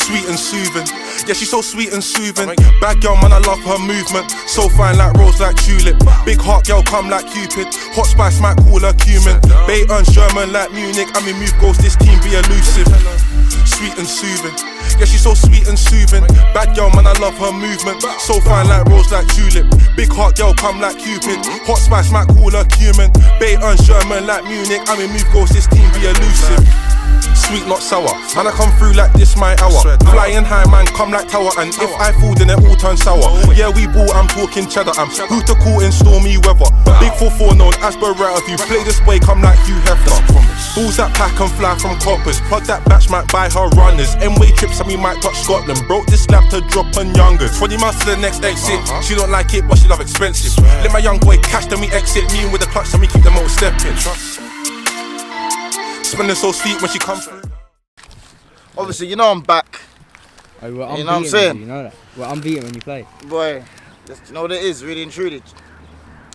Sweet and soothing. Yeah, she's so sweet and soothing. Bad girl, man, I love her movement. So fine like rose, like tulip. Big heart girl, come like Cupid. Hot spice, might call her cumin. Bay earns German like Munich. I mean, move goals, this team be elusive. Sweet and soothing. Yeah, she's so sweet and soothing. Bad girl, man, I love her movement. So fine like rose, like tulip. Big heart girl, come like Cupid. Hot spice, might call her cumin. Bay earns German like Munich. I mean, move goals, this team be elusive. Sweet, not sour. Man, I come through like this my hour. Flying high, man, come like tower. And if I fall, then it all turns sour. Yeah, we ball, I'm talking cheddar. I'm who to call in stormy weather. Big 4-4 known as Beretta. If you play this way, come like Hugh Hefner. Balls that pack and fly from coppers. Plug that batch, might buy her runners. M-way trips and we might touch Scotland. Broke this lap to drop on youngers. 20 miles to the next exit. She don't like it, but she love expensive. Let my young boy cash, then we exit. Me with the clutch, and we keep them all stepping. Spending so sweet when she comes through. Obviously, you know I'm back. Oh, you know what I'm saying? You know that. Well, I'm beating when you play. Boy, you know what it is, really and truly.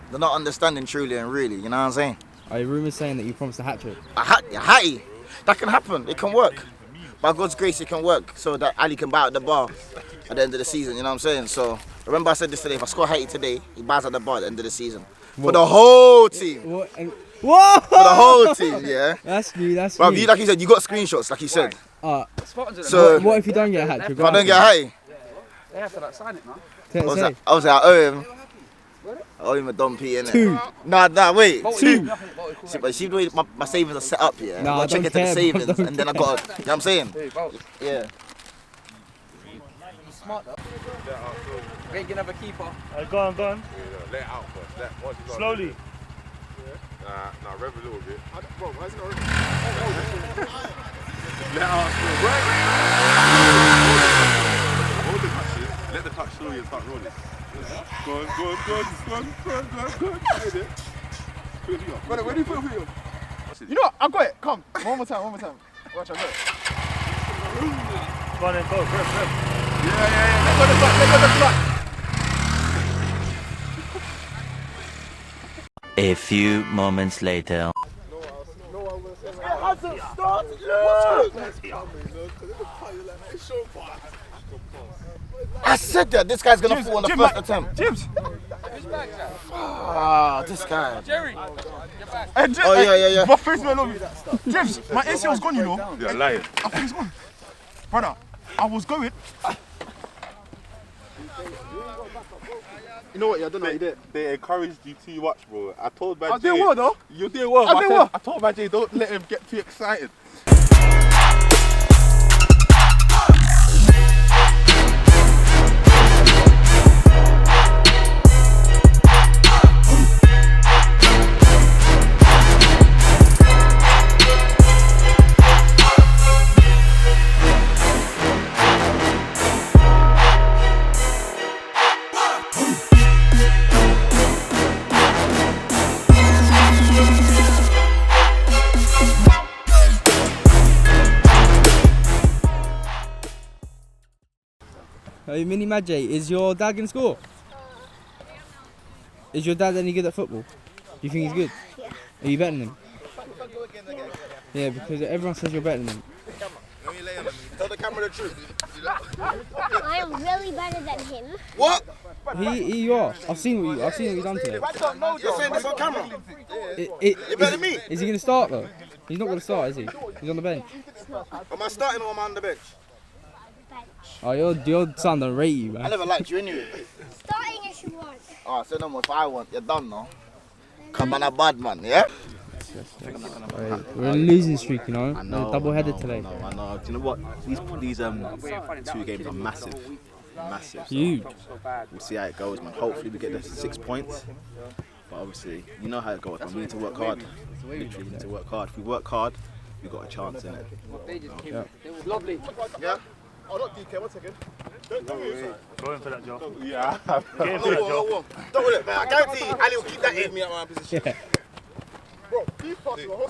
They're not understanding truly and really, you know what I'm saying? Are you rumours saying that you promised a hat-trick? A hattie? That can happen, it can work. By God's grace, it can work. So that Ali can buy at the bar at the end of the season, you know what I'm saying? So, remember I said this today, if I score a hattie today, he buys at the bar at the end of the season. What? For the whole team. What? Whoa! For the whole team, yeah? That's me, that's Bro, me. like you said, you got screenshots, like you said. So, what if you don't get a hat-trick? If I don't get a hattie? They have to like sign it, man. Obviously, I owe him. I owe him a Don P, innit? 2. Nah, wait. 2. See, but see the way my savings are set up, yeah? Nah, I check into the savings, and then I got, you know what I'm saying? Yeah. Smart though. We ain't gonna have a keeper. Go on. Let it out first. Slowly. Nah, rev a little bit. Bro, why is it not Let out. Hold the clutches. Let the clutch slowly and start rolling. Go on. Brother, where do you put your feet on? You know what? I got it. Come. One more time. Watch, I got it. Go on then, go. Yeah. Let go the clutch. A few moments later. Hasn't started yet. I said that this guy's gonna fall on the first attempt. James. This guy. Jerry. Yeah. My face went over. James, my ACL's gone, you know. You're lying. I think it's gone. Brother, I was going. You know what? Yeah, I don't know what you did. They encouraged you too much, bro. I told man I did well, though. You did well. I told man Jay, don't let him get too excited. Hey, Mini Majay, is your dad going to score? Is your dad any good at football? Do you think he's good? Yeah. Are you better than him? Yeah, because everyone says you're better than him. Tell the camera the truth. I am really better than him. What? You are. I've seen what you've done today. You're saying this on camera? You're better than me? Is he going to start though? He's not going to start, is he? He's on the bench. Am I starting or am I on the bench? Oh, your son don't rate you, man. I never liked you anyway. Starting if you want. Oh, say no more. If I want, you're done now. Come on, a bad man, yeah? We're in a losing streak, you know. I know. Double-headed today. I know. Do you know what? These 2 games are massive. Huge. We'll see how it goes, man. Hopefully we get the 6 points. But obviously, you know how it goes, man. We need to work hard. Literally, we need to work hard. If we work hard, we've got a chance in it. It was lovely. Yeah? Oh, not DK, 1 second. Go in for that job. Yeah. Get in for that job. Don't worry, man. I guarantee Ali will keep that in me at my position. Yeah. Bro, keep passing. Hold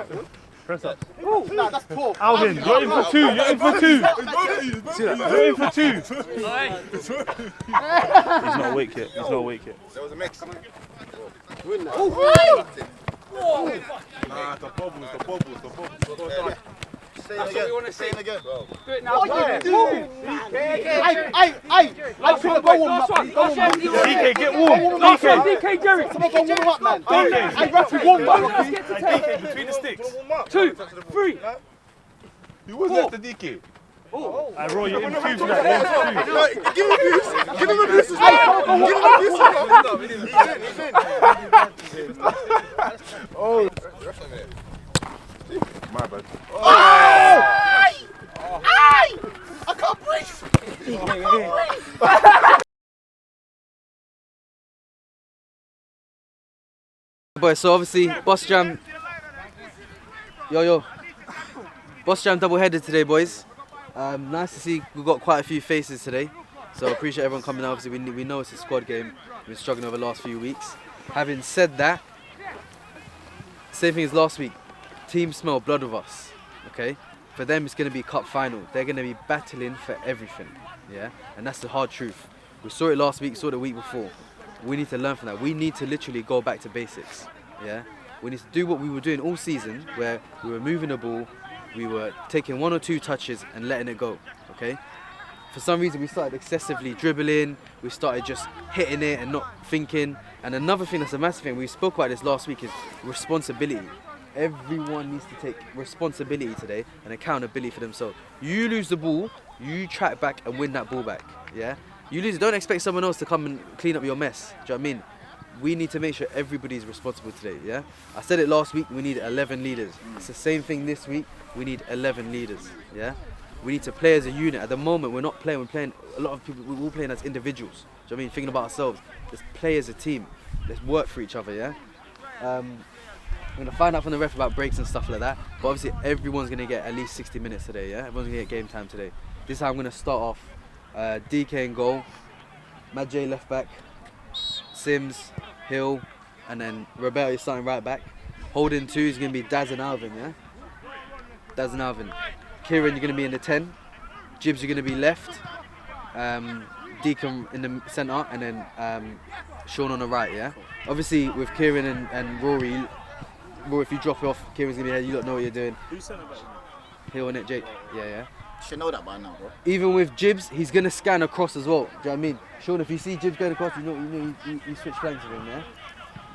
on. Press up. Nah, that's poor. Alvin, you're in for 2. You're in for 2. See that? You're in for 2. He's not awake yet. There was a mix. Nah, the bubbles. Say it again. Say it again. Do it now. Let's go warm up. DK, get warm. DK, Jerry. Someone go warm up, man. Hey, referee, warm up. DK, between the sticks. 2, 3. Who was after DK? I roll you in two for that. Give him a boost. Give him a boost as well. Give him a boost. He's in. Oh. My bad. I can't breathe. Boys, so obviously Bosjam, Bosjam double-headed today, boys. Nice to see we've got quite a few faces today, so appreciate everyone coming out. Obviously we know it's a squad game. We've been struggling over the last few weeks. Having said that, same thing as last week. Teams smell blood of us. Okay, for them it's going to be cup final. They're going to be battling for everything. Yeah, and that's the hard truth. We saw it last week, saw it the week before. We need to learn from that. We need to literally go back to basics. Yeah, we need to do what we were doing all season, where we were moving the ball, we were taking 1 or 2 touches and letting it go. Okay. For some reason, we started excessively dribbling. We started just hitting it and not thinking. And another thing that's a massive thing, we spoke about this last week, is responsibility. Everyone needs to take responsibility today and accountability for themselves. You lose the ball, you track back and win that ball back. Yeah. You lose it. Don't expect someone else to come and clean up your mess. Do you know what I mean? We need to make sure everybody's responsible today, yeah? I said it last week, we need 11 leaders. It's the same thing this week, we need 11 leaders, yeah? We need to play as a unit. At the moment, we're not playing, we're playing, a lot of people, we're all playing as individuals. Do you know what I mean? Thinking about ourselves. Let's play as a team. Let's work for each other, yeah? I'm going to find out from the ref about breaks and stuff like that, but obviously everyone's going to get at least 60 minutes today, yeah? Everyone's going to get game time today. This is how I'm going to start off. DK in goal, Mad J left back, Sims, Hill, and then Roberto is starting right back. Holding 2 is going to be Daz and Alvin, yeah? Daz and Alvin. Kieran, you're going to be in the 10. Jibs, you're going to be left. Deacon in the centre, and then Sean on the right, yeah? Obviously, with Kieran and Rory, if you drop off, Kieran's going to be here, you don't know what you're doing. Who's centre back? Hill and it, Jake. Yeah. Should know that by now, bro. Even with Jibs, he's going to scan across as well. Do you know what I mean? Sean, if you see Jibs going across, you switch flanks with him, yeah?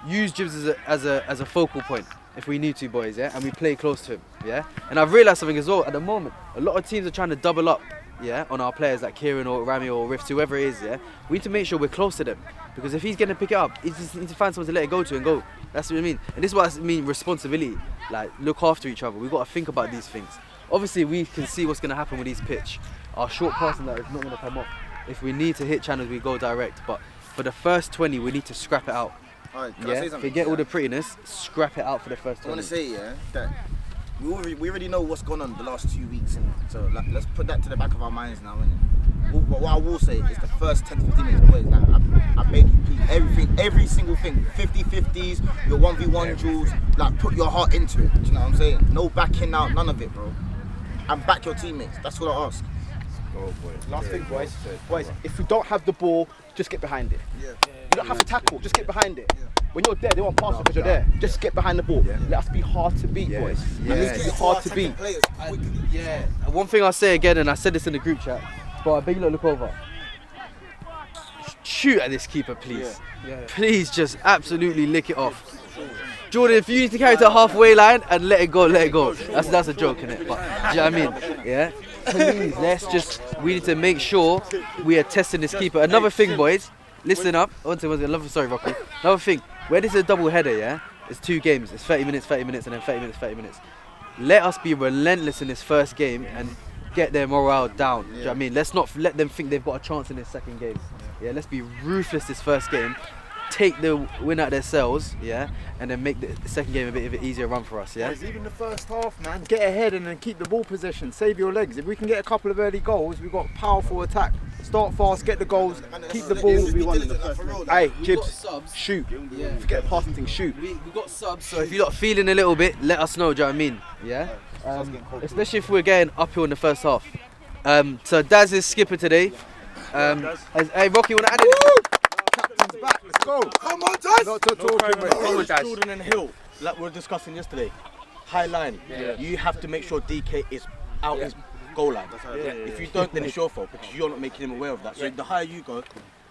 Use Jibs as a focal point if we need to, boys, yeah? And we play close to him, yeah? And I've realised something as well. At the moment, a lot of teams are trying to double up, yeah, on our players like Kieran or Rami or Rifts, whoever it is, yeah? We need to make sure we're close to them. Because if he's going to pick it up, he just needs to find someone to let it go to and go. That's what I mean. And this is what I mean, responsibility. Like, look after each other. We've got to think about these things. Obviously, we can see what's going to happen with these pitch. Our short passing that is not going to come off. If we need to hit channels, we go direct. But for the first 20, we need to scrap it out. Alright, can I Yeah, say something? forget all the prettiness. Scrap it out for the first 20. I want to say, yeah, that we already know what's gone on the last 2 weeks. So like, let's put that to the back of our minds now, innit? But what I will say is the first 10 to 15 minutes, boys, like, I beg you, please, every single thing, 50-50s, your 1v1 duels, like, put your heart into it. Do you know what I'm saying? No backing out, none of it, bro. And back your teammates. That's what I ask. Oh boy. Last thing, boys, if you don't have the ball, just get behind it. You don't have to tackle, just get behind it. When you're there, they won't pass it because you're there. Just get behind the ball. Let us be hard to beat, boys. It needs to be hard to beat. Yeah. One thing I'll say again, and I said this in the group chat, but I beg you look over. Shoot at this keeper, please. Please just absolutely lick it off. Jordan, if you need to carry it to the halfway line and let it go, let it go. That's a joke, innit? But do you know what I mean? Yeah? Please, we need to make sure we are testing this keeper. Another thing, boys, listen up. Sorry, Rocky. Another thing, where this is a double header, yeah? It's 2 games. It's 30 minutes, and then 30 minutes, 30 minutes. Let us be relentless in this first game and get their morale down. Do you know what I mean? Let's not let them think they've got a chance in this second game. Yeah, let's be ruthless this first game. Take the win out their cells, yeah, and then make the second game a bit of an easier run for us, yeah. Even the first half, man, get ahead and then keep the ball possession. Save your legs. If we can get a couple of early goals, we've got powerful attack. Start fast, get the goals, keep the ball. Hey, Jibs, shoot. Forget the passing thing, shoot. We've got subs, so if you're not feeling a little bit, let us know. Do you know what I mean? Yeah. Especially if we're getting uphill in the first half. So Daz is skipper today. Hey, Rocky, wanna add it? Captain's back. go. Come on, Daz. Not to talking, mate. Come on, Jordan and Hill, like we were discussing yesterday. High line. You have to make sure DK is out his goal line. If you don't, then it's your fault because you're not making him aware of that. So the higher you go,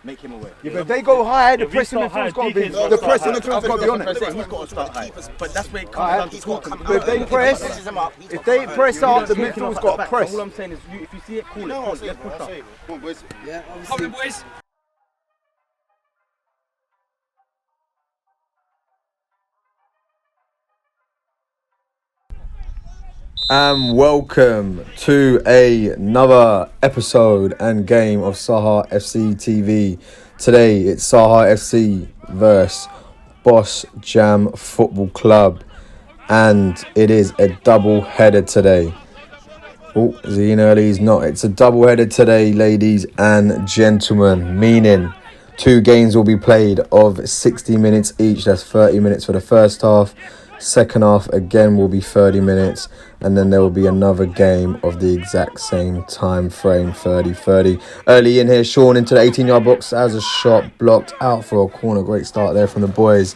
make him aware. Yeah, but if they go high, the pressing midfield's got to be. The pressing midfield's got to be on it. He's got to start high. But that's where it comes down to talking. But if they press up, the midfield's got to press. All I'm saying is, if you see it, call it. Let's push up. Come on, boys. Yeah, Come on, boys. And welcome to another episode and game of Saha FC TV. Today it's Saha FC versus Bosjam Football Club, and it is a double header today. Oh, is he in early? He's not. It's a double header today, ladies and gentlemen, meaning 2 games will be played of 60 minutes each. That's 30 minutes for the first half. Second half again will be 30 minutes, and then there will be another game of the exact same time frame, 30. Early in here, Sean into the 18-yard box has a shot blocked out for a corner. Great start there from the boys.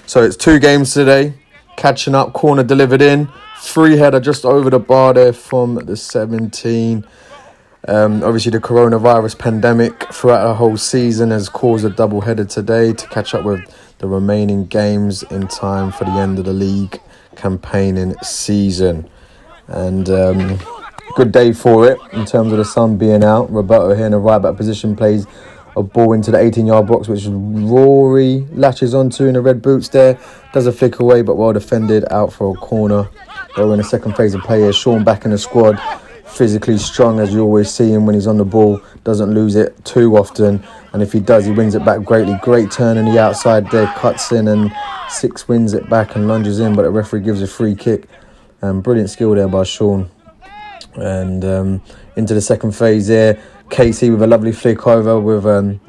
So it's 2 games today. Catching up, corner delivered in. Free header just over the bar there from the 17. Obviously the coronavirus pandemic throughout the whole season has caused a double header today to catch up with the remaining games in time for the end of the league campaigning season. And good day for it in terms of the sun being out. Roberto here in the right back position plays a ball into the 18-yard box, which Rory latches onto in the red boots there. Does a flick away, but well defended, out for a corner. We're in the second phase of play here. Sean back in the squad. Physically strong, as you always see him when he's on the ball. Doesn't lose it too often, and if he does, he wins it back greatly. Great turn in the outside there, cuts in, and Six wins it back and lunges in, but the referee gives a free kick. Brilliant skill there by Sean. And into the second phase there, Casey with a lovely flick over with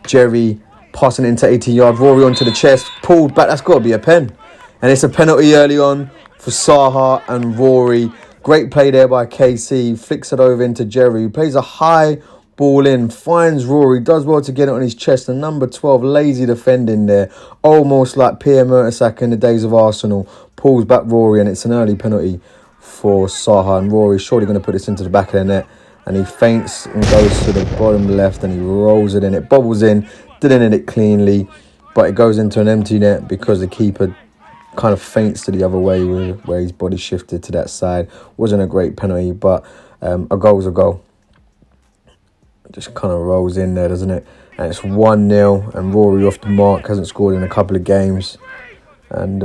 Jerry passing into 18-yard. Rory onto the chest, pulled back. That's got to be a pen, and it's a penalty early on for Saha and Rory. Great play there by KC, flicks it over into Jerry, who plays a high ball in, finds Rory, does well to get it on his chest, and number 12, lazy defending there, almost like Pierre Mertesacker in the days of Arsenal, pulls back Rory, and it's an early penalty for Saha, and Rory's surely going to put this into the back of the net, and he feints and goes to the bottom left, and he rolls it in, it bobbles in, didn't hit it cleanly, but it goes into an empty net because the keeper kind of feints to the other way where his body shifted to that side. Wasn't a great penalty, but a goal's a goal. Just kind of rolls in there, doesn't it? And it's 1-0, and Rory off the mark, hasn't scored in a couple of games. And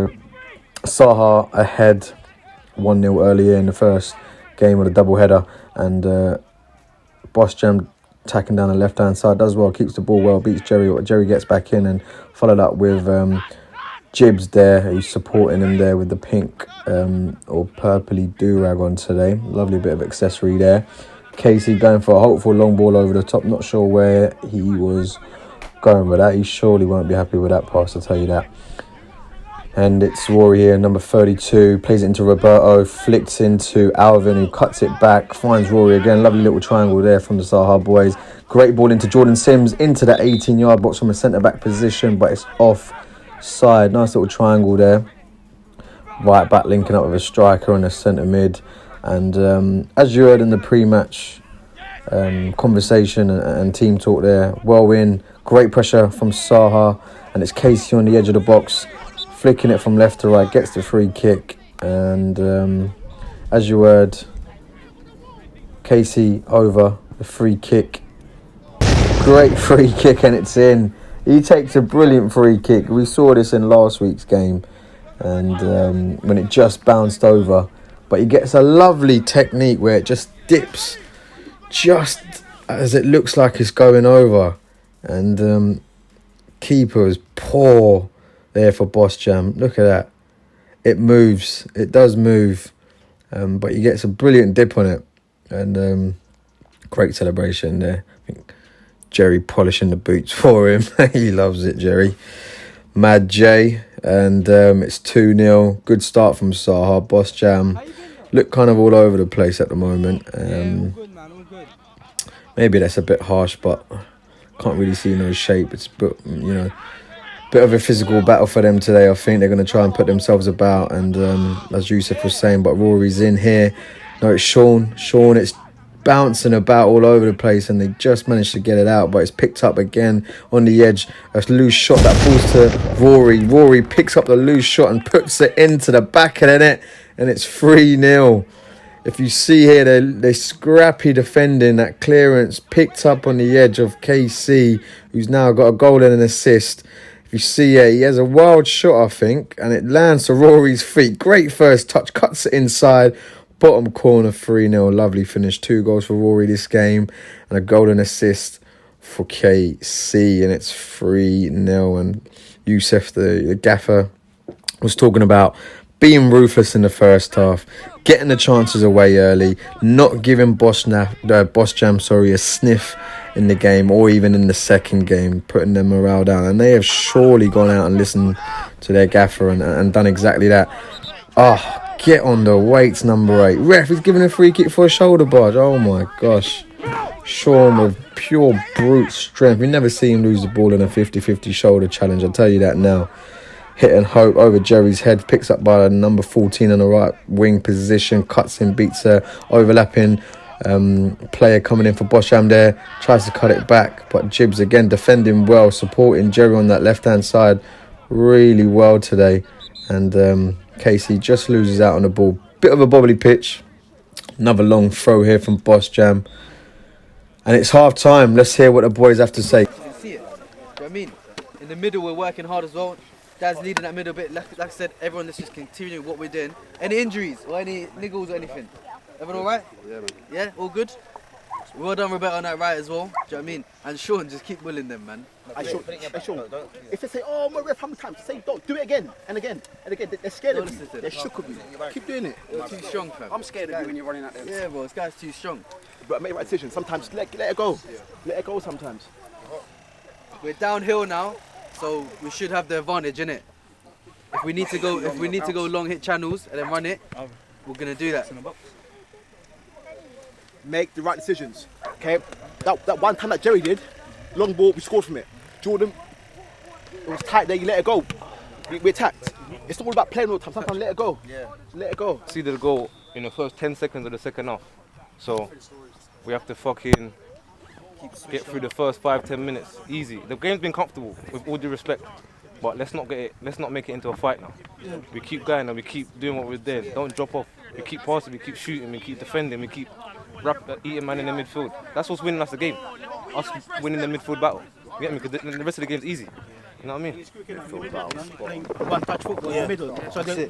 Saha ahead 1-0 earlier in the first game of the double header, and Bosjam attacking down the left hand side, does well, keeps the ball well, beats Jerry. Jerry gets back in and followed up with Jibs there. He's supporting him there with the pink or purpley do-rag on today. Lovely bit of accessory there. Casey going for a hopeful long ball over the top. Not sure where he was going with that. He surely won't be happy with that pass, I'll tell you that. And it's Rory here, number 32. Plays it into Roberto. Flicks into Alvin, who cuts it back. Finds Rory again. Lovely little triangle there from the Saha boys. Great ball into Jordan Sims. Into the 18-yard box from a centre-back position, but it's offside. Nice little triangle there. Right back linking up with a striker and a centre mid. And as you heard in the pre-match conversation and team talk there, well in, great pressure from Saha, and it's Casey on the edge of the box, flicking it from left to right, gets the free kick, and as you heard, Casey over the free kick, great free kick, and it's in. He takes a brilliant free kick. We saw this in last week's game, and when it just bounced over. But he gets a lovely technique where it just dips just as it looks like it's going over. And keeper is poor there for Bosjam. Look at that. It moves. It does move. But he gets a brilliant dip on it. And great celebration there. I think Jerry polishing the boots for him. He loves it, Jerry. Mad J. And it's 2-0. Good start from Saha. Bosjam look kind of all over the place at the moment. Maybe that's a bit harsh, but can't really see no shape. It's bit of a physical battle for them today. I think they're going to try and put themselves about, and as Yusuf was saying, but Rory's in here. No, it's Sean. It's bouncing about all over the place, and they just managed to get it out, but it's picked up again on the edge. A loose shot that falls to Rory. Rory picks up the loose shot and puts it into the back of the net, and it's 3-0. If you see here, they're scrappy defending. That clearance picked up on the edge of KC, who's now got a goal and an assist. If you see here, he has a wild shot, I think, and it lands to Rory's feet. Great first touch, cuts it inside. Bottom corner, 3-0. Lovely finish. 2 goals for Rory this game and a goal and assist for KC, and it's 3-0. And Yusuf, the gaffer, was talking about being ruthless in the first half, getting the chances away early, not giving Bosjam a sniff in the game or even in the second game, putting their morale down. And they have surely gone out and listened to their gaffer and done exactly that. Get on the weights, number 8. Ref is giving a free kick for a shoulder barge. Oh my gosh. Sean with pure brute strength. You never see him lose the ball in a 50-50 shoulder challenge, I'll tell you that now. Hit and hope over Jerry's head, picks up by number 14 on the right wing position, cuts in, beats a overlapping player coming in for Bosjam there, tries to cut it back, but Jibs again defending well, supporting Jerry on that left hand side really well today, and Casey just loses out on the ball. Bit of a bobbly pitch. Another long throw here from Bosjam, and it's half time. Let's hear what the boys have to say. You can see it. Do you know what I mean? In the middle, we're working hard as well. Dad's leading that middle bit. Like I said, everyone, let's just continue what we're doing. Any injuries or any niggles or anything? Everyone all right? Yeah, man. Yeah, all good? Well done, Roberto, on that right as well. Do you know what I mean? And Sean, just keep willing them, man. Sean, if they say, oh, my ref, how many times? Say, don't do it again and again and again. They're scared of you. They're shook of you. Keep doing it. You're too strong, fam. I'm scared of you when you're running out there. Yeah, bro, this guy's too strong. But make the right decision. Sometimes let it go. Let it go sometimes. We're downhill now, so we should have the advantage, innit? If we need to go long hit channels and then run it, we're gonna do that. Make the right decisions. Okay? That one time that Jerry did, long ball, we scored from it. Jordan, it was tight there, you let it go. We attacked. It's not all about playing all the time. Sometimes let it go. Yeah. Let it go. See the goal in the first 10 seconds of the second half. So we have to fucking get through the first 5-10 minutes. Easy. The game's been comfortable, with all due respect. But let's not make it into a fight now. Yeah. We keep going and we keep doing what we're doing. Don't drop off. We keep passing, we keep shooting, we keep defending, we keep eating man in the midfield. That's what's winning us the game. Us winning the midfield battle. You get me? Because the rest of the game's easy. You know what I mean? One touch football in the middle, so they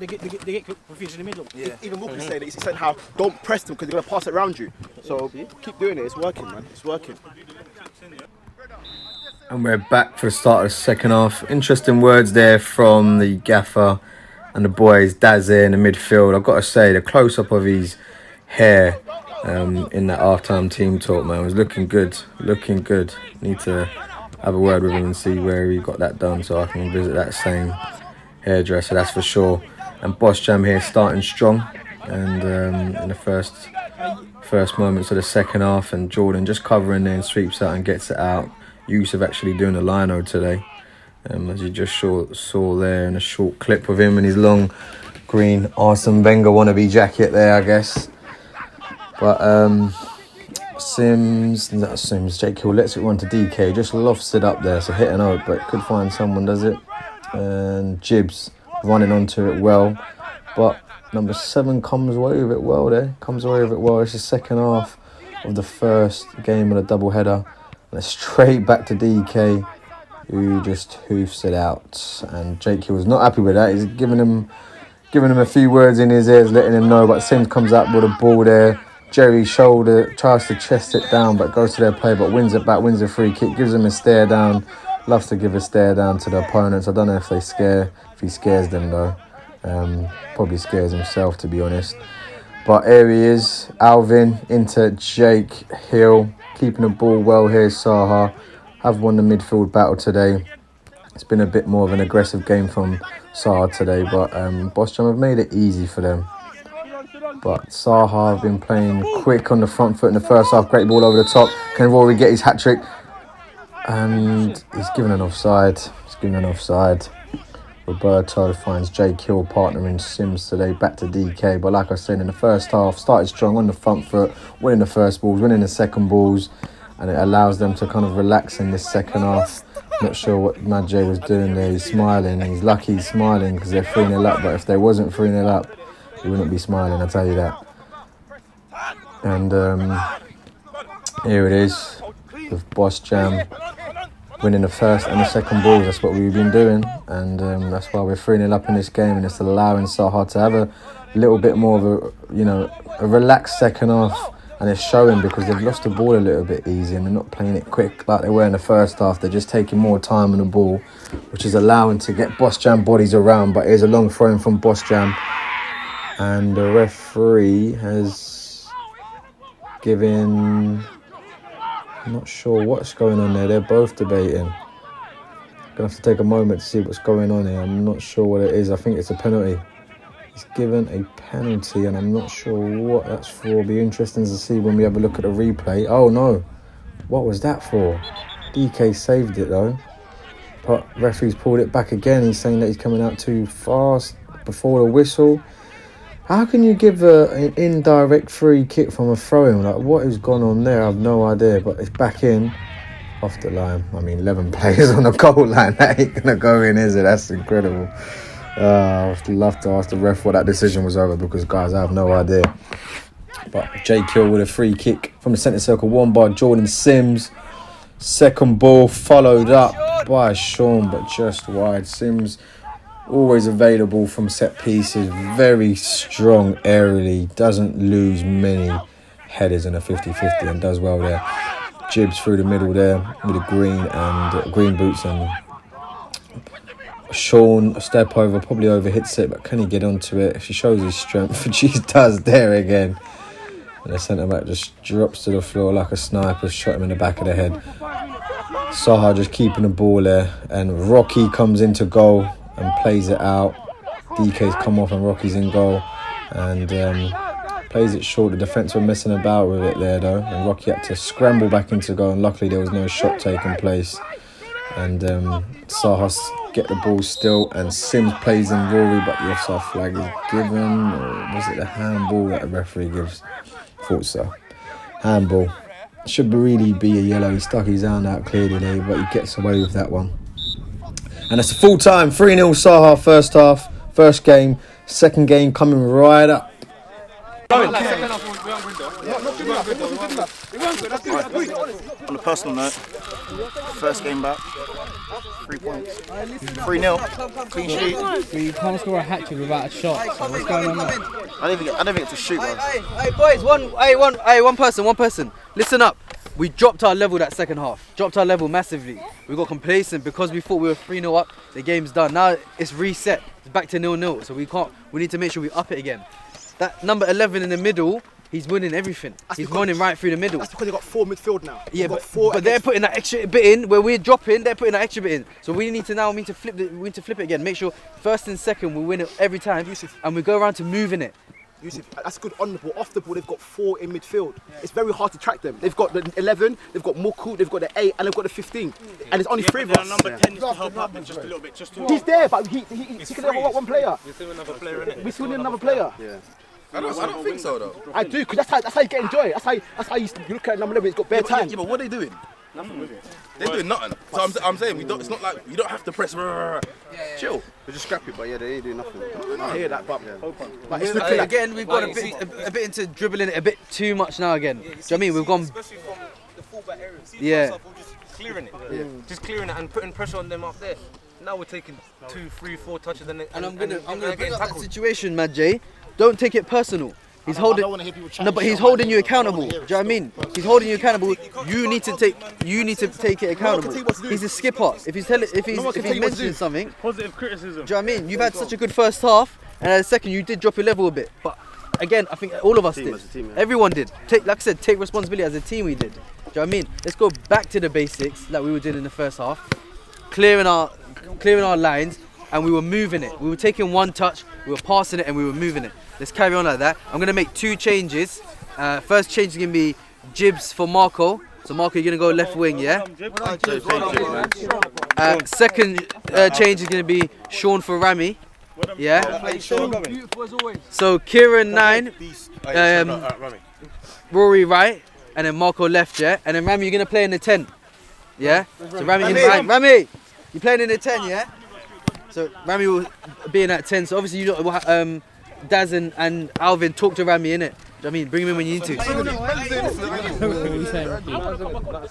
get confused in the middle. Yeah. Even Mookie said it. He said how don't press them because they're gonna pass it around you. So keep doing it. It's working, man. It's working. And we're back for the start of the second half. Interesting words there from the gaffer and the boys. Daz there in the midfield. I've got to say, the close-up of his hair in that half-time team talk, man, was looking good. Looking good. Need to have a word with him and see where he got that done so I can visit that same hairdresser, that's for sure. And Bosjam here starting strong. And in the first moments of the second half, and Jordan just covering there and sweeps out and gets it out. Yusuf actually doing a lino today, as you just saw there in a short clip of him in his long green Arsene Wenger wannabe jacket there, I guess. But Jake Hill lets it run to DK, just lofts it up there, so hit and hope, but could find someone, does it? And Jibs running onto it well, but number 7 comes away with it well there, It's the second half of the first game of the double header. Straight back to DK, who just hoofs it out, and Jake Hill was not happy with that. He's giving him a few words in his ears, letting him know, but Sims comes up with a ball there. Jerry shoulder tries to chest it down, but goes to their play, but wins it back, wins a free kick, gives him a stare down. Loves to give a stare down to the opponents. I don't know if he scares them though. Probably scares himself, to be honest. But here he is, Alvin into Jake Hill. Keeping the ball well here, Saha. Have won the midfield battle today. It's been a bit more of an aggressive game from Saha today, but Bosjam have made it easy for them. But Saha have been playing quick on the front foot in the first half. Great ball over the top. Can Rory get his hat-trick? And he's given an offside. Roberto finds Jake Hill partnering Sims today, back to DK. But like I said, in the first half, started strong on the front foot, winning the first balls, winning the second balls, and it allows them to kind of relax in this second half. Not sure what Madjay was doing there. He's smiling. He's lucky he's smiling because they're 3-0 up. But if they wasn't 3-0 up, he wouldn't be smiling, I'll tell you that. And here it is with Bosjam winning the first and the second balls. That's what we've been doing, and that's why we're 3-0 up in this game, and it's allowing Saha to have a little bit more of a relaxed second half, and it's showing because they've lost the ball a little bit easy and they're not playing it quick like they were in the first half. They're just taking more time on the ball, which is allowing to get Bosjam bodies around. But here's a long throw in from Bosjam, and the referee has given... I'm not sure what's going on there. They're both debating. Gonna have to take a moment to see what's going on here. I'm not sure what it is. I think it's a penalty. He's given a penalty and I'm not sure what that's for. It'll be interesting to see when we have a look at the replay. Oh no. What was that for? DK saved it though. But referee's pulled it back again. He's saying that he's coming out too fast before the whistle. How can you give an indirect free kick from a throw-in? Like, what has gone on there? I have no idea, but it's back in. Off the line. I mean, 11 players on the goal line. That ain't going to go in, is it? That's incredible. I'd love to ask the ref what that decision was over because, guys, I have no idea. But Jake Hill with a free kick from the centre circle, won by Jordan Sims. Second ball followed up by Sean, but just wide. Sims... always available from set pieces, very strong aerially, doesn't lose many headers in a 50-50 and does well there. Jibs through the middle there with a green boots, and Sean a step over, probably overhits it, but can he get onto it? If he shows his strength, he does there again. And the centre back just drops to the floor like a sniper, shot him in the back of the head. Saha just keeping the ball there, and Rocky comes into goal and plays it out. DK's come off and Rocky's in goal, and plays it short. The defence were messing about with it there though, and Rocky had to scramble back into goal, and luckily there was no shot taking place. And Saha get the ball still, and Sims plays in Rory, but the offside flag is given. Or was it the handball that the referee gives? Thought so. Handball. Should really be a yellow. He stuck his hand out clearly there, but he gets away with that one. And it's a full time, 3-0 Saha first half, first game, second game coming right up. On a personal note, first game back, 3 points, 3-0, clean sheet. You can't score a hat-trick without a shot, so what's going on there? I didn't even get to shoot, bro. Hey boys, one person, listen up. We dropped our level that second half. Dropped our level massively. We got complacent because we thought we were 3-0 up. The game's done. Now it's reset. It's back to 0-0. So we need to make sure we up it again. That number 11 in the middle, he's winning everything. He's running right through the middle. That's because they got 4 midfield now. Yeah, but they're putting that extra bit in where we're dropping. They're putting that extra bit in. So we need to flip it again. Make sure first and second we win it every time, and we go around to moving it. Yusuf, that's good on the ball. Off the ball, they've got 4 in midfield. It's very hard to track them. They've got the 11, they've got Moku, they've got the 8, and they've got the 15. And there's only 3 of us. Number 10 needs to help out just a little bit. He's there, but he can never want one player. We're still another player, innit? We're still another player. Yeah. I don't think so though. I do, because that's how you get enjoy. That's how you look at number 11. It's got bare time. Yeah, but what are they doing? Nothing with it. They're doing nothing. So I'm saying it's not like you don't have to press. Chill. They're just scrappy, but yeah, they ain't doing nothing. I hear that, but it's looking again. We've got a bit into dribbling it a bit too much now. Again, do you know what I mean? We've gone. Especially from the fullback area. Yeah. Just clearing it. Just clearing it and putting pressure on them up there. Now we're taking 2, 3, 4 touches and I'm gonna bring up that situation, Madjay. Don't take it personal. He's holding. No, but he's holding you accountable. Do you know what I mean? He's holding you accountable. You need to take it accountable. He's a skipper. If he's mentioning something, positive criticism. Do you know what I mean? You've had such a good first half, and at the second you did drop your level a bit. But again, I think all of us did. Everyone did. Like I said, take responsibility as a team. We did. Do you know what I mean? Let's go back to the basics like we were doing in the first half, clearing our lines, and we were moving it. We were taking one touch, we were passing it, and we were moving it. Let's carry on like that. I'm going to make 2 changes. First change is going to be Jibs for Marco, So Marco, you're gonna go left wing, yeah? Second change is gonna be Sean for Rami. Yeah. So Kieran 9, Rory right, and then Marco left, yeah? And then Rami, you're gonna play in the 10. Yeah? So Rami, you playing in the 10, yeah? So Rami will be in that 10. So obviously you don't, Daz and Alvin talk to Rami, innit? I mean, bring him in when you need to.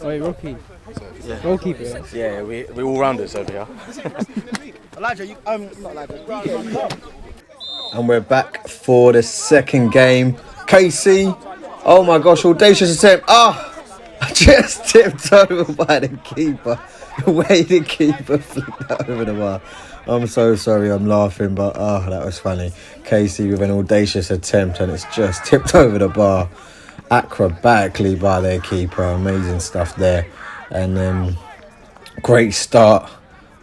Wait, Rocky. Yeah. Goalkeeper. Yeah, we all rounders over here. Elijah, not Elijah. And we're back for the second game. Casey, oh my gosh, audacious attempt. Just tipped over by the keeper. The way the keeper flipped that over the bar. I'm so sorry, I'm laughing, but that was funny. Casey with an audacious attempt and it's just tipped over the bar acrobatically by their keeper. Amazing stuff there. And great start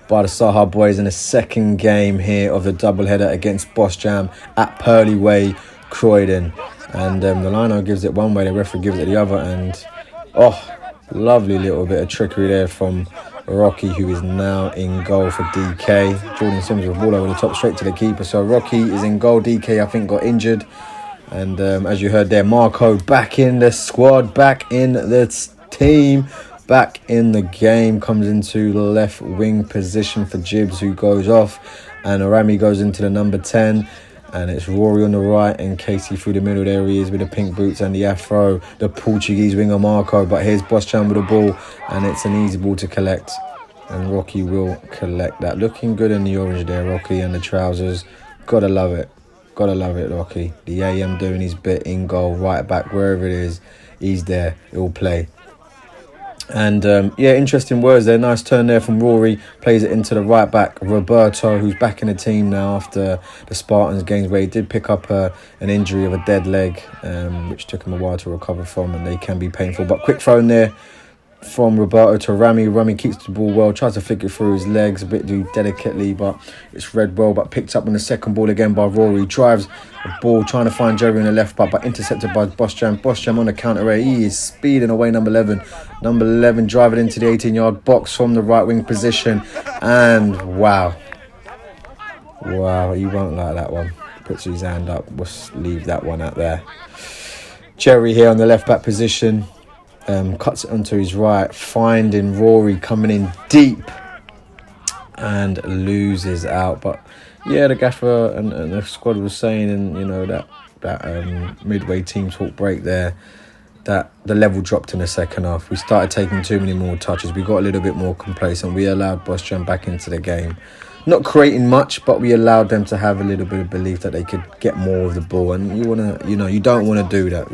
by the Saha boys in the second game here of the doubleheader against Bosjam at Purley Way, Croydon. And the lino gives it one way, the referee gives it the other, and lovely little bit of trickery there from Rocky, who is now in goal for DK. Jordan Sims with the ball over the top straight to the keeper. So Rocky is in goal. DK, I think, got injured. And as you heard there, Marco back in the squad, back in the team, back in the game. Comes into the left wing position for Gibbs, who goes off. And Rami goes into the number 10. And it's Rory on the right and Casey through the middle. There he is with the pink boots and the afro, the Portuguese winger Marco. But here's Bosjam with the ball, and it's an easy ball to collect. And Rocky will collect that. Looking good in the orange there, Rocky, and the trousers. Gotta love it. Gotta love it, Rocky. The AM doing his bit in goal, right back, wherever it is. He's there. He'll play. And interesting words there. Nice turn there from Rory. Plays it into the right back, Roberto, who's back in the team now after the Spartans games, where he did pick up an injury of a dead leg, which took him a while to recover from, and they can be painful. But quick throw in there from Roberto to Rami. Rami keeps the ball well, tries to flick it through his legs a bit too delicately, but it's read well, but picked up on the second ball again by Rory. Drives the ball, trying to find Jerry in the left back, but intercepted by Bosjam. Bosjam on the counter area. He is speeding away, number 11. Number 11 driving into the 18-yard box from the right wing position. And wow, he won't like that one. Puts his hand up. We'll leave that one out there. Jerry here on the left back position. Cuts it onto his right, finding Rory coming in deep and loses out. But yeah, the gaffer and the squad was saying, and that midway team talk break there, that the level dropped in the second half. We started taking too many more touches. We got a little bit more complacent. We allowed Bosjam back into the game. Not creating much, but we allowed them to have a little bit of belief that they could get more of the ball. And you don't want to do that.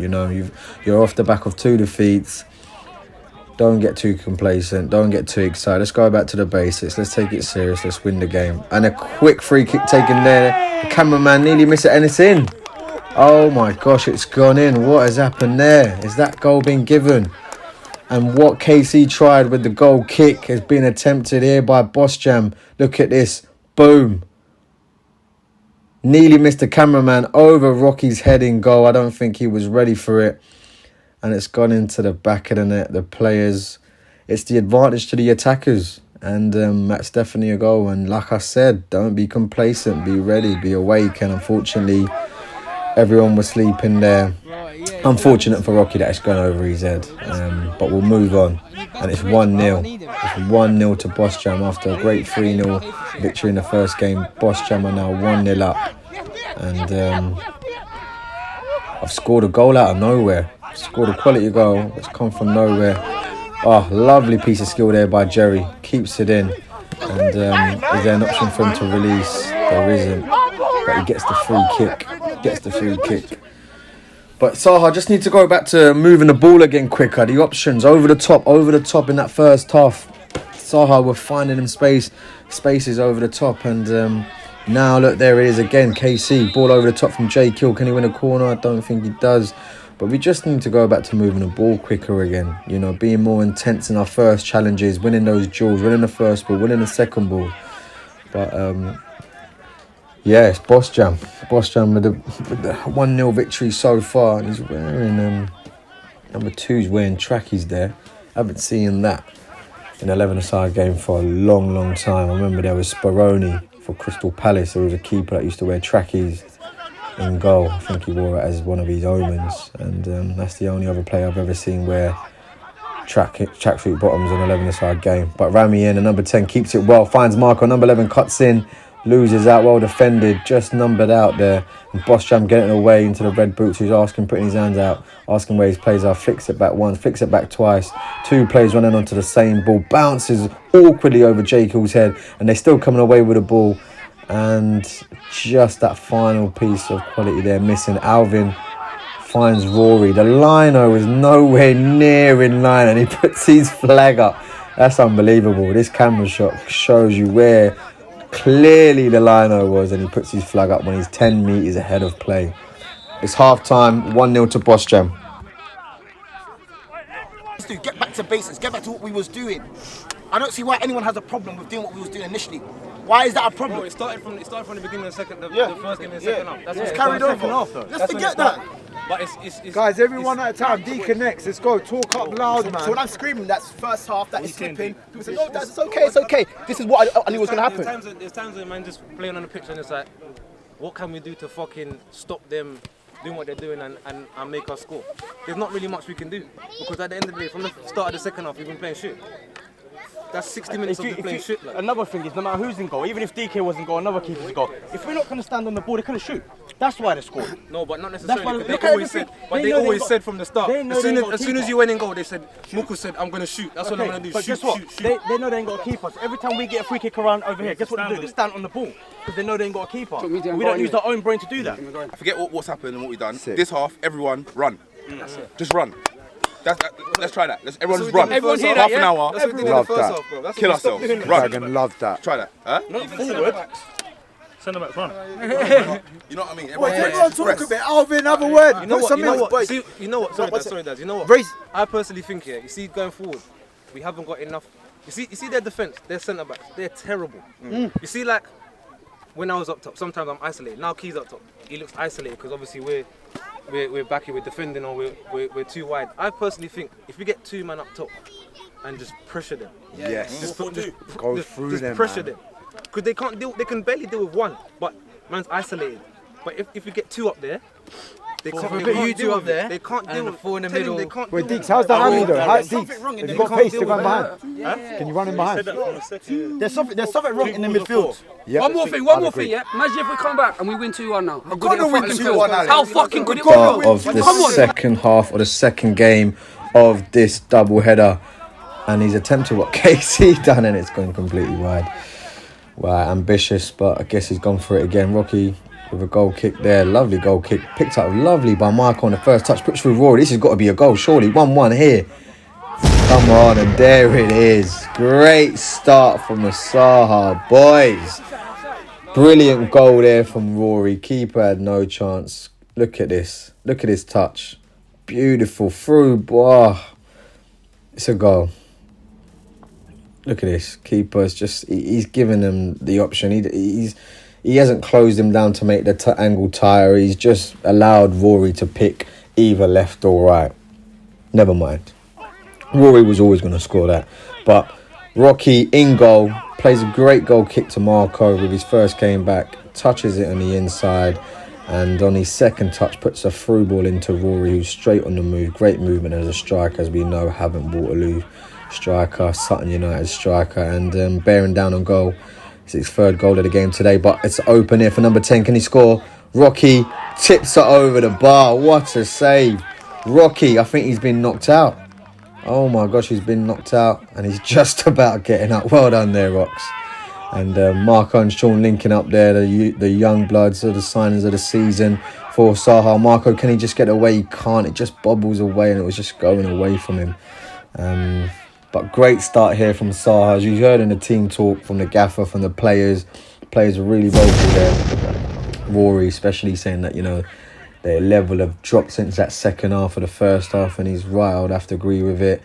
You're off the back of 2 defeats. Don't get too complacent. Don't get too excited. Let's go back to the basics. Let's take it serious. Let's win the game. And a quick free kick taken there. The cameraman nearly missed it, and it's in. Oh my gosh, it's gone in. What has happened there? Is that goal being given? And what KC tried with the goal kick has been attempted here by Bosjam. Look at this. Boom. Nearly missed the cameraman over Rocky's head in goal. I don't think he was ready for it. And it's gone into the back of the net. The players, it's the advantage to the attackers. And that's definitely a goal. And like I said, don't be complacent. Be ready. Be awake. And unfortunately, everyone was sleeping there. Unfortunate for Rocky that it's gone over his head. But we'll move on. And it's 1-0. It's 1-0 to Bosjam after a great 3-0 victory in the first game. Bosjam are now 1-0 up. And I've scored a goal out of nowhere. Scored a quality goal. It's come from nowhere. Oh, lovely piece of skill there by Jerry. Keeps it in. And is there an option for him to release? There isn't. But he gets the free kick. But Saha just need to go back to moving the ball again quicker. The options over the top in that first half. Saha were finding them spaces over the top. And now look, there it is again. KC, ball over the top from J Kill. Can he win a corner? I don't think he does. But we just need to go back to moving the ball quicker again. Being more intense in our first challenges, winning those duels, winning the first ball, winning the second ball. But yeah, it's Bosjam. Bosjam with the 1-0 victory so far. And he's wearing number 2's wearing trackies there. Haven't seen that in 11-a-side game for a long, long time. I remember there was Speroni for Crystal Palace. There was a keeper that used to wear trackies in goal. I think he wore it as one of his omens. And that's the only other player I've ever seen wear tracksuit bottoms in 11-a-side game. But Rami in, the number 10, keeps it well, finds Marco, number 11 cuts in, loses out, well defended, just numbered out there. And Bosjam getting away into the red boots, who's putting his hands out, asking where his plays are, flicks it back once, flicks it back twice. Two players running onto the same ball, bounces awkwardly over Jekyll's head, and they're still coming away with the ball. And just that final piece of quality there missing. Alvin finds Rory. The lino is nowhere near in line, and he puts his flag up. That's unbelievable. This camera shot shows you where clearly the lino was, and he puts his flag up when he's 10 metres ahead of play. It's half time, 1-0 to Bosjam. Get back to basics, get back to what we was doing. I don't see why anyone has a problem with doing what we was doing initially. Why is that a problem? No, it started from the beginning of the second, the first game in the second half. That's what's carried over. Let's forget that. But it's guys, everyone at a time, deconnect. Let's go. Talk up loud, man. So when I'm screaming, that's first half, that is slipping. People say, no, that's it's okay. This is what I knew was going to happen. There's times when man just playing on the pitch and it's like, what can we do to fucking stop them doing what they're doing and make us score? There's not really much we can do. Because at the end of the day, from the start of the second half, we've been playing shit. That's 60 minutes of just playing shit. Like. Another thing is, no matter who's in goal, even if DK was in goal, another keeper's in goal, if we're not going to stand on the ball, they couldn't shoot. That's why they scored. No, but not necessarily. They always said from the start. As soon as you went in goal, they said, Muku said, I'm going to shoot. That's what I'm going to do. But guess what? They know they ain't got a keeper. So every time we get a free kick around over here, guess what they do? They stand on the ball. Because they know they ain't got a keeper. We don't use our own brain to do that. I forget what's happened and what we've done. This half, everyone run. Just run. Let's try that. Everyone just run. Everyone hear that, half an hour. That's what we did in the first half, bro. Kill ourselves. Run. Dragon loved that. Try that. Huh? Not forward. Centre backs run. You know what I mean? Everyone talk a bit. Alvin, another word. You know what? Sorry, Daz. You know what? I personally think here. You see, going forward, we haven't got enough. You see their defence, their centre backs, they're terrible. You see, like when I was up top, sometimes I'm isolated. Now Key's up top. He looks isolated because obviously we're back here, we're defending, or we're too wide. I personally think if we get two men up top and just pressure them, just go through them, pressure them, because they can barely deal with one, but man's isolated. But if we get two up there, they can't deal with it. They can't deal with four in the middle. Wait, Deeks, how's the hammy though? Deeks, have you got pace to run behind? Can you run in behind? There's something wrong in the midfield. Yeah. One more thing, yeah. Imagine if we come back and we win 2-1 now. How good gonna win 2-1, Alex. How fucking good it Start was. of the second half of the second game of this double header, and he's attempted what KC done, and it's gone completely wide. Wow, ambitious, but I guess he's gone for it again. Rocky with a goal kick there, lovely goal kick, picked up lovely by Marco on the first touch, puts through Rory. This has got to be a goal, surely. 1-1 here. Come on, and there it is. Great start from the Saha boys. Brilliant goal there from Rory. Keeper had no chance. Look at this. Look at his touch. Beautiful through. Oh, it's a goal. Look at this. Keeper's just, he's given them the option. He hasn't closed him down to make the angle tire. He's just allowed Rory to pick either left or right. Never mind. Rory was always going to score that. But Rocky in goal, plays a great goal kick to Marco with his first game back, touches it on the inside, and on his second touch puts a through ball into Rory, who's straight on the move. Great movement as a striker, as we know, Havant Waterloo striker, Sutton United striker, and bearing down on goal. It's his third goal of the game today, but it's open here for number 10. Can he score? Rocky tips it over the bar. What a save. Rocky, I think he's been knocked out. Oh my gosh, he's been knocked out, and he's just about getting up. Well done there, Rox. And Marco and Sean linking up there, the young bloods, or the signings of the season for Saha. Marco, can he just get away? He can't. It just bobbles away, and it was just going away from him. But great start here from Saha. As you heard in the team talk from the gaffer, from the players. Players were really vocal there. Rory especially saying that, you know, their level have dropped since that second half of the first half, and he's right, I would have to agree with it.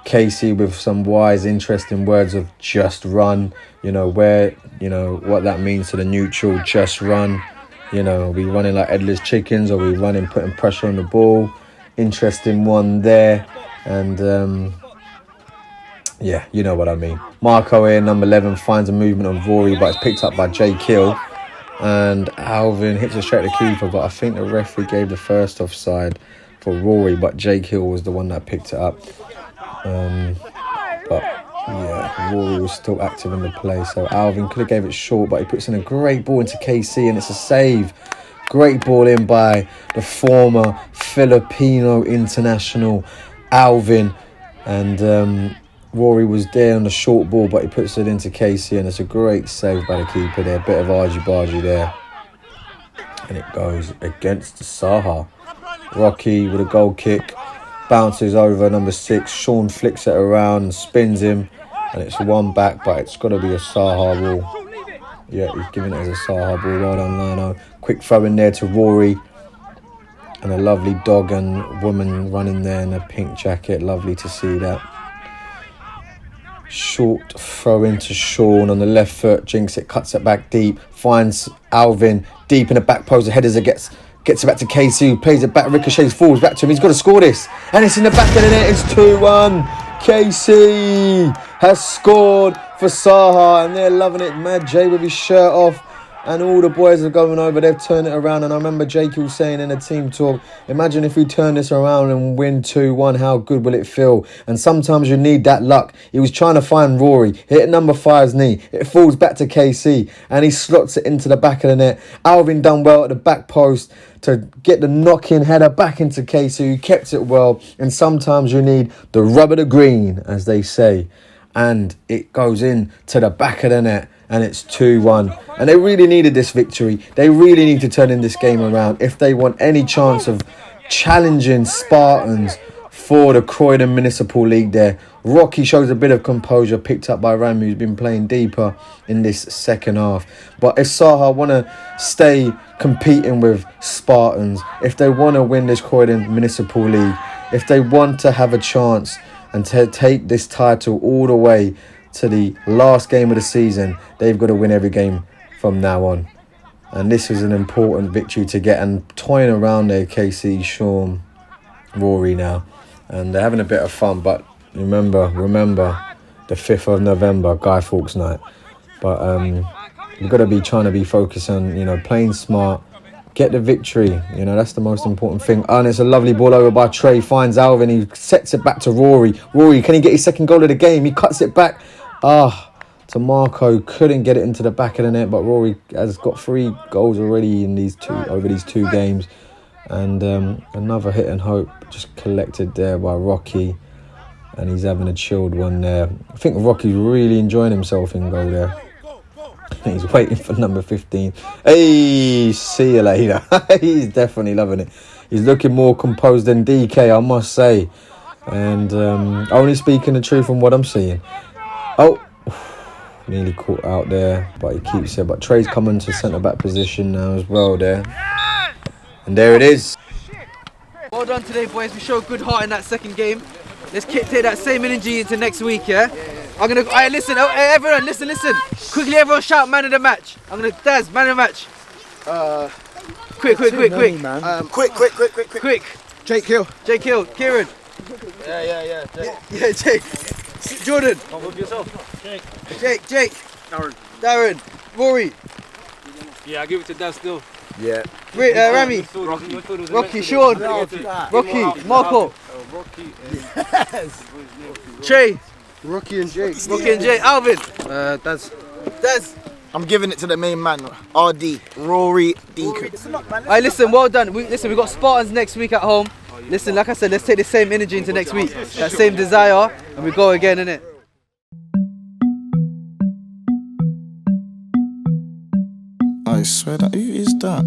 Casey with some wise, interesting words of just run, you know, where, you know, what that means to the neutral, just run. You know, are we running like headless chickens, or are we running, putting pressure on the ball? Interesting one there. And Yeah, you know what I mean. Marco here, number 11, finds a movement on Rory, but it's picked up by Jay Kill. And Alvin hits it straight at the keeper, but I think the referee gave the first offside for Rory, but Jake Hill was the one that picked it up. But yeah, Rory was still active in the play, so Alvin could have gave it short, but he puts in a great ball into KC, and it's a save. Great ball in by the former Filipino international Alvin, and Rory was there on the short ball, but he puts it into KC, and it's a great save by the keeper there. Bit of argy-bargy there, and it goes against the Saha. Rocky with a goal kick, bounces over number 6. Sean flicks it around and spins him, and it's one back, but it's got to be a Saha ball. Yeah, he's giving it as a Saha ball. Well done, Lino. Quick throw in there to Rory, and a lovely dog and woman running there in a pink jacket. Lovely to see that. Short throw into Sean on the left foot. Jinx it, cuts it back deep, finds Alvin deep in the back post. The headers it gets it back to KC, plays it back, ricochets, falls back to him. He's got to score this, and it's in the back of the net. It's 2-1. KC has scored for Saha, and they're loving it. Mad Jay with his shirt off, and all the boys are going over. They've turned it around, and I remember Jake was saying in a team talk, imagine if we turn this around and win 2-1, how good will it feel? And sometimes you need that luck. He was trying to find Rory, hit number 5's knee, it falls back to KC, and he slots it into the back of the net. Alvin done well at the back post to get the knock-in header back into KC, who kept it well. And sometimes you need the rub of the green, as they say, and it goes in to the back of the net, and it's 2-1. And they really needed this victory. They really need to turn in this game around if they want any chance of challenging Spartans for the Croydon Municipal League there. Rocky shows a bit of composure, picked up by Ram, who's been playing deeper in this second half. But if Saha want to stay competing with Spartans, if they want to win this Croydon Municipal League, if they want to have a chance and to take this title all the way to the last game of the season, they've got to win every game from now on. And this is an important victory to get, and toying around there, KC, Sean, Rory now, and they're having a bit of fun. But remember the 5th of November, Guy Fawkes night. But you've got to be trying to be focused on, playing smart, get the victory. That's the most important thing. And it's a lovely ball over by Trey, finds Alvin, he sets it back to Rory. Rory, can he get his second goal of the game? He cuts it back. To Marco, couldn't get it into the back of the net, but Rory has got 3 goals already in over these 2 games. And another hit and hope just collected there by Rocky, and he's having a chilled one there. I think Rocky's really enjoying himself in goal there. He's waiting for number 15. Hey, see you later. He's definitely loving it. He's looking more composed than DK, I must say. And only speaking the truth from what I'm seeing. Oh, nearly caught out there, but he keeps it. But Trey's coming to centre-back position now as well there. And there it is. Well done today, boys. We showed good heart in that second game. Let's take that same energy into next week, yeah? Listen, everyone, listen. Quickly, everyone shout man of the match. Daz, man of the match. Quick. Quick. Jake Hill. Kieran. Yeah. Yeah, Jake. Jordan. Come with yourself. Jake. Darren. Rory. Yeah, I give it to Daz still. Yeah. Rami. Rocky. Sean. Rocky. Marco. Trey. Rocky and Jake. Alvin. Daz. I'm giving it to the main man, RD, Rory Deacon. Alright, listen, well done. We got Spartans next week at home. Listen, like I said, let's take the same energy into next week. That same desire, and we go again, innit? I swear that, who is that?